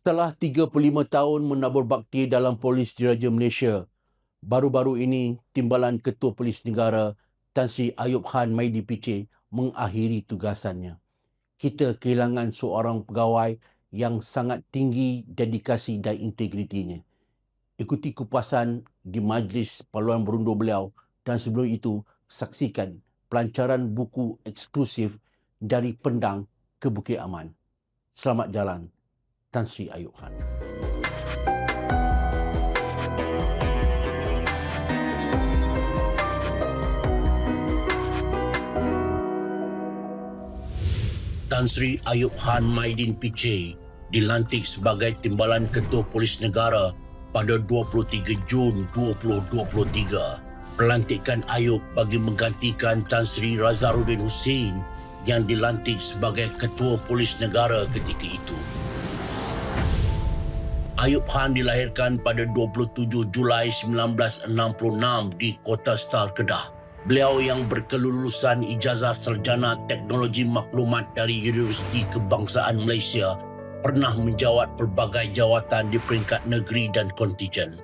Setelah 35 tahun menabur bakti dalam Polis Diraja Malaysia, baru-baru ini Timbalan Ketua Polis Negara Tan Sri Ayub Khan Maidi PC mengakhiri tugasannya. Kita kehilangan seorang pegawai yang sangat tinggi dedikasi dan integritinya. Ikuti kupasan di majlis paluan berundur beliau dan sebelum itu saksikan pelancaran buku eksklusif Dari Pendang ke Bukit Aman. Selamat jalan, Tan Sri Ayub Khan. Tan Sri Ayub Khan Maidin PC dilantik sebagai Timbalan Ketua Polis Negara pada 23 Jun 2023. Pelantikan Ayub bagi menggantikan Tan Sri Razaruddin Hussein yang dilantik sebagai Ketua Polis Negara ketika itu. Ayub Khan dilahirkan pada 27 Julai 1966 di Kota Star, Kedah. Beliau yang berkelulusan ijazah sarjana teknologi maklumat dari Universiti Kebangsaan Malaysia pernah menjawat pelbagai jawatan di peringkat negeri dan kontijen.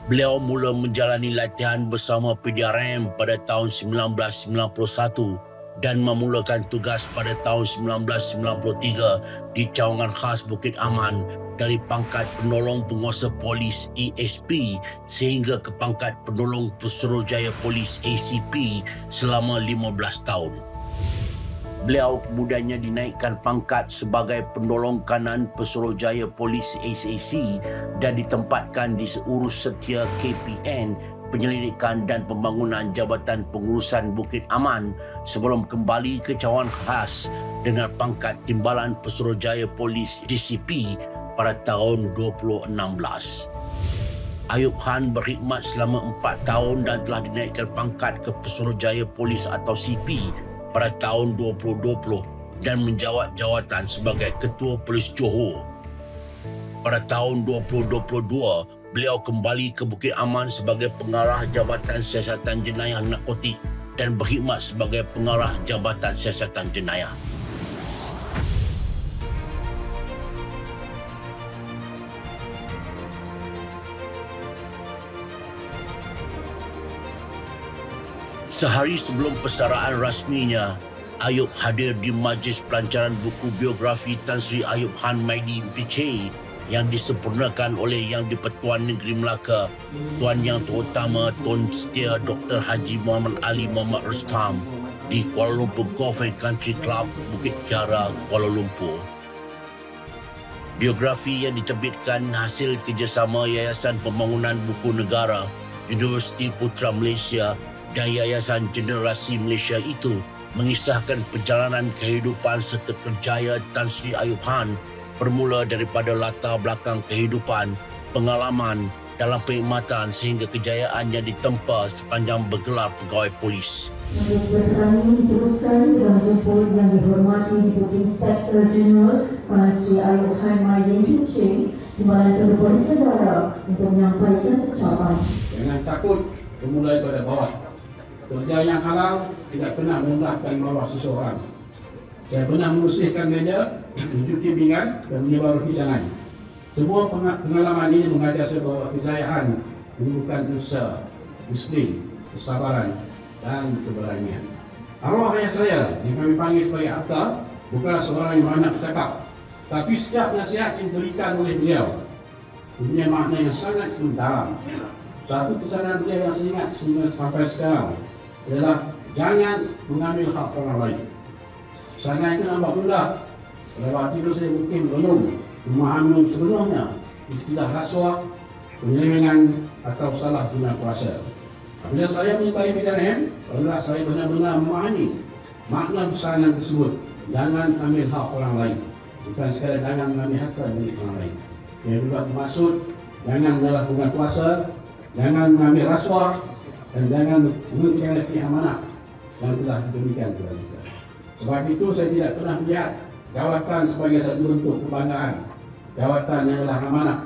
Beliau mula menjalani latihan bersama PDRM pada tahun 1991 dan memulakan tugas pada tahun 1993 di Cawangan Khas Bukit Aman dari pangkat penolong penguasa polis ASP sehingga ke pangkat penolong Pesuruhjaya Polis ACP selama 15 tahun. Beliau kemudiannya dinaikkan pangkat sebagai penolong kanan Pesuruhjaya Polis ACC dan ditempatkan di Seurus Setia KPN Penyelidikan dan Pembangunan Jabatan Pengurusan Bukit Aman sebelum kembali ke Cawangan Khas dengan pangkat Timbalan Pesuruhjaya Polis DCP pada tahun 2016. Ayub Khan berkhidmat selama 4 tahun dan telah dinaikkan pangkat ke Pesuruhjaya Polis atau CP pada tahun 2020 dan menjawat jawatan sebagai Ketua Polis Johor. Pada tahun 2022, beliau kembali ke Bukit Aman sebagai pengarah Jabatan Siasatan Jenayah Narkotik dan berkhidmat sebagai pengarah Jabatan Siasatan Jenayah. Sehari sebelum persaraan rasminya, Ayub hadir di majlis pelancaran buku biografi Tan Sri Ayub Khan Maidi PC yang disempurnakan oleh Yang di-Pertuan Negeri Melaka, Tuan Yang Terutama Tun Setia Dr. Haji Muhammad Ali Muhammad Rustam di Kuala Lumpur Golf and Country Club, Bukit Kiara, Kuala Lumpur. Biografi yang diterbitkan hasil kerjasama Yayasan Pembangunan Buku Negara, Universiti Putra Malaysia dan Yayasan Generasi Malaysia itu mengisahkan perjalanan kehidupan serta kerjaya Tan Sri Ayub Khan bermula daripada latar belakang kehidupan, pengalaman dalam perkhidmatan sehingga kejayaan yang ditempa sepanjang bergelar pegawai polis. Yang bertanya diteruskan dengan jemput yang dihormati Deputi Inspektor Jeneral Tan Sri Ayub Khan Maidin PC Timbalan Ketua Polis Negara untuk menyampaikan ucapan. Jangan takut bermula daripada bawah. Kerja yang halal tidak pernah memudahkan bawah seseorang. Saya pernah membersihkan meja, mencuci pinggan dan menyebar roti canai. Semua pengalaman ini mengajar saya bahawa kejayaan memerlukan usaha, disiplin, kesabaran dan keberanian. Arwah ayah saya yang kami panggil sebagai Abta bukanlah seorang yang banyak bercakap, tapi setiap nasihat yang diberikan oleh beliau punya makna yang sangat mendalam. Satu pesanan beliau yang saya ingat sampai sekarang adalah jangan mengambil hak orang lain. Sana itu nampak mudah. Pada waktu itu saya mungkin belum memahami sebenarnya istilah rasuah, penyelewengan atau salah guna kuasa. Apabila saya menyertai PDRM, barulah saya benar-benar memahami makna pesanan tersebut. Jangan ambil hak orang lain. Bukan sekadar jangan mengambil hak milik orang lain. Yang juga bermaksud jangan menyalahguna kuasa, jangan mengambil rasuah dan jangan mengkhianati amanah yang telah diberikan kepada kita. Sebab itu saya tidak pernah melihat jawatan sebagai satu bentuk kebanggaan. Jawatan adalah amanah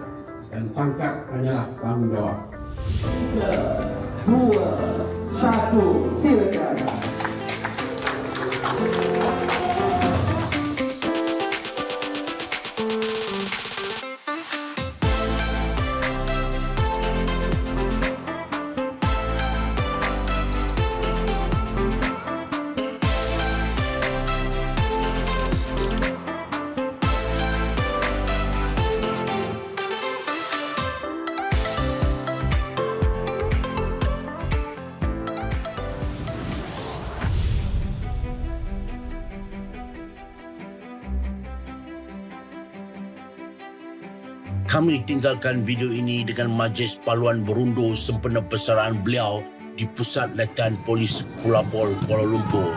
dan pangkat hanyalah tanggungjawab. 3, 2, 1, silakan. Kami tinggalkan video ini dengan Majlis Paluan Berundur sempena persaraan beliau di Pusat Latihan Polis Pulapol, Kuala Lumpur.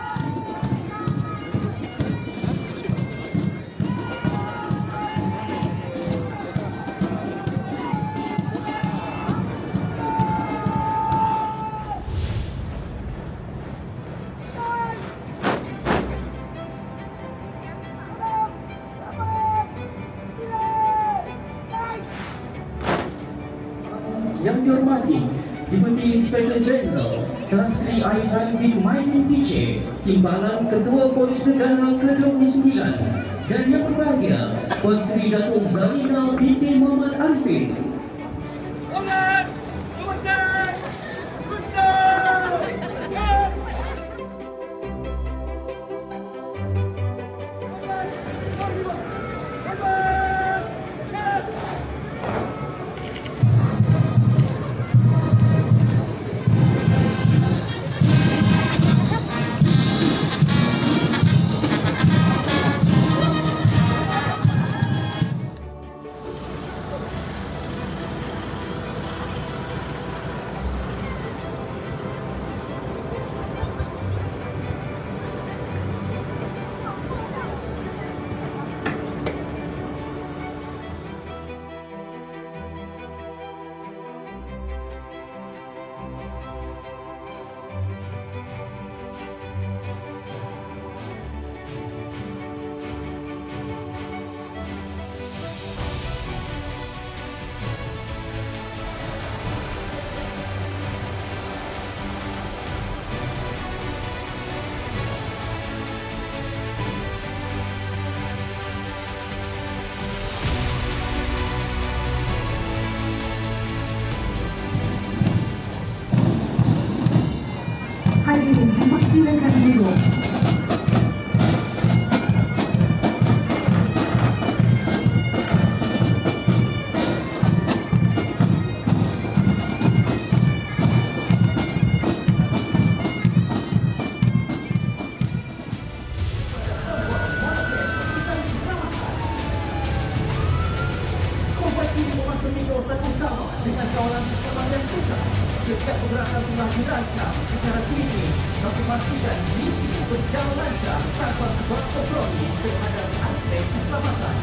Yang dihormati Deputi Inspektor Jeneral Tan Sri Aihan bin Maidin PC, Timbalan Ketua Polis Negara ke-29, dan yang berbahagia Puan Sri Datuk Zalina binti Muhammad Arifin. Hadirin dipersilakan duduk. Dengan kawalan bersama dan juga setiap pergerakan telah dirancang secara teliti untuk memastikan misi berjalan lancar tanpa sebab kompromi terhadap aspek keselamatan.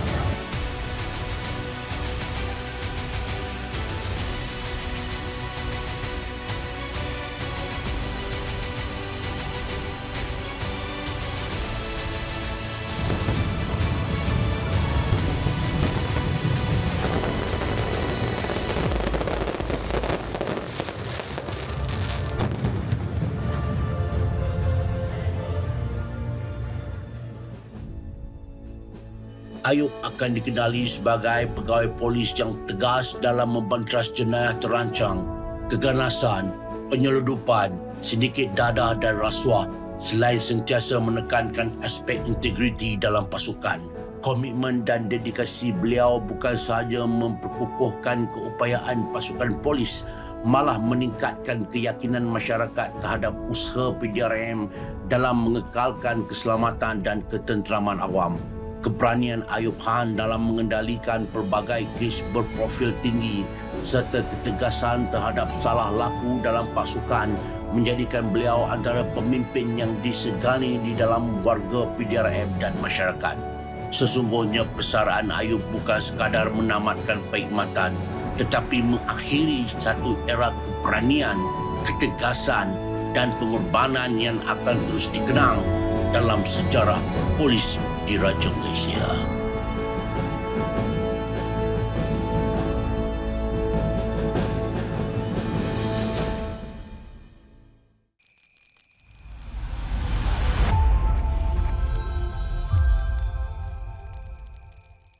Ayub akan dikenali sebagai pegawai polis yang tegas dalam membenteras jenayah terancang, keganasan, penyeludupan, sindiket dadah dan rasuah, selain sentiasa menekankan aspek integriti dalam pasukan. Komitmen dan dedikasi beliau bukan sahaja memperkukuhkan keupayaan pasukan polis, malah meningkatkan keyakinan masyarakat terhadap usaha PDRM dalam mengekalkan keselamatan dan ketenteraman awam. Keberanian Ayub Khan dalam mengendalikan pelbagai kes berprofil tinggi serta ketegasan terhadap salah laku dalam pasukan menjadikan beliau antara pemimpin yang disegani di dalam warga PDRM dan masyarakat. Sesungguhnya persaraan Ayub bukan sekadar menamatkan perkhidmatan tetapi mengakhiri satu era keberanian, ketegasan dan pengorbanan yang akan terus dikenang dalam sejarah polis di Raja Malaysia.